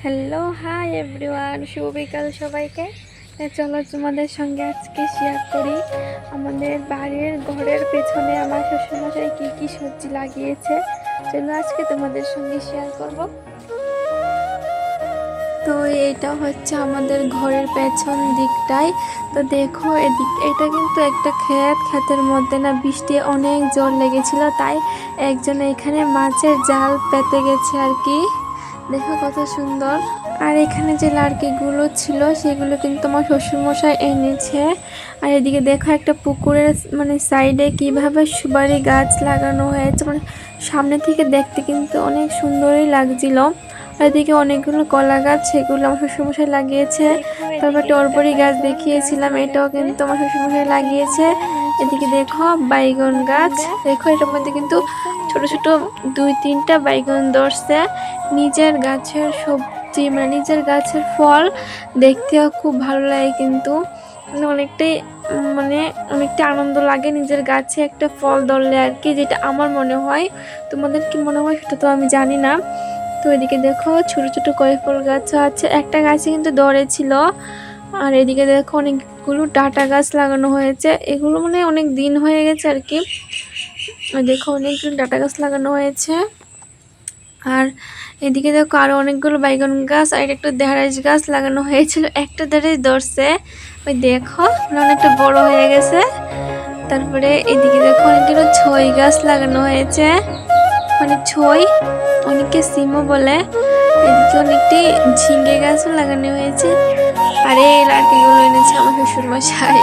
Hello, hi everyone, শুভ বিকাল সবাইকে। চলো তোমাদের সঙ্গে আজকে শেয়ার করি আমাদের বাড়ির ঘরের পেছনে আমার শ্বশুরমশাই কী কী সবজি লাগিয়েছে। চলো আজকে তোমাদের সঙ্গে শেয়ার করব। তো এইটা হচ্ছে আমাদের ঘরের পেছন দিকটায়। তো দেখো এদিক, এটা কিন্তু একটা ক্ষেতের মধ্যে না বৃষ্টি অনেক জল লেগেছিল, তাই একজন এখানে মাছের জাল পেতে গেছে আর কি। দেখো কত সুন্দর। আর এখানে যে লার্কিগুলো ছিল সেগুলো কিন্তু আমার শ্বশুরমশাই এনেছে। আর এদিকে দেখো একটা পুকুরের সাইডে কিভাবে সুপারি গাছ লাগানো হয়েছে, সামনে থেকে দেখতে কিন্তু অনেক সুন্দরই লাগছিল। আর এদিকে অনেকগুলো কলা গাছ, সেগুলো আমার শ্বশুরমশাই লাগিয়েছে। তারপর টরবরি গাছ দেখিয়েছিলাম, এটাও কিন্তু আমার শ্বশুরমশাই লাগিয়েছে। এদিকে দেখো বাইগন গাছ, দেখো এটার মধ্যে কিন্তু ছোট ছোট 2-3টা বাইগন ধরছে। নিজের গাছের সবজি নিজের গাছের ফল দেখতেও খুব ভালো লাগে, কিন্তু অনেকটা আনন্দ লাগে নিজের গাছে একটা ফল ধরলে আর কি, যেটা আমার মনে হয়। তোমাদের কি মনে হয় সেটা তো আমি জানি না। তো এদিকে দেখো ছোট ছোট কয়েক ফুল গাছ আছে, একটা গাছে কিন্তু ধরেছিল। আর এদিকে দেখো অনেকগুলো ডাটা গাছ লাগানো হয়েছে, এগুলো অনেক দিন হয়ে গেছে আর কি। দেখো অনেকগুলো ডাটা গাছ লাগানো হয়েছে। আর এদিকে দেখো আরো অনেকগুলো বাইগন গাছ আর একটা ঢেঁড়স গাছ লাগানো হয়েছিল, একটা ঢেঁড়স ধরছে, ওই দেখো অনেকটা বড় হয়ে গেছে। তারপরে এদিকে দেখো অনেকগুলো ছই গাছ লাগানো হয়েছে, ছই অনেকে সিমও বলে। এদিকে অনেকটি ঝিঙ্গে গাছও লাগানো হয়েছে। আর এই লাড়কিগুলো এনেছে আমার শ্বশুর মশাই।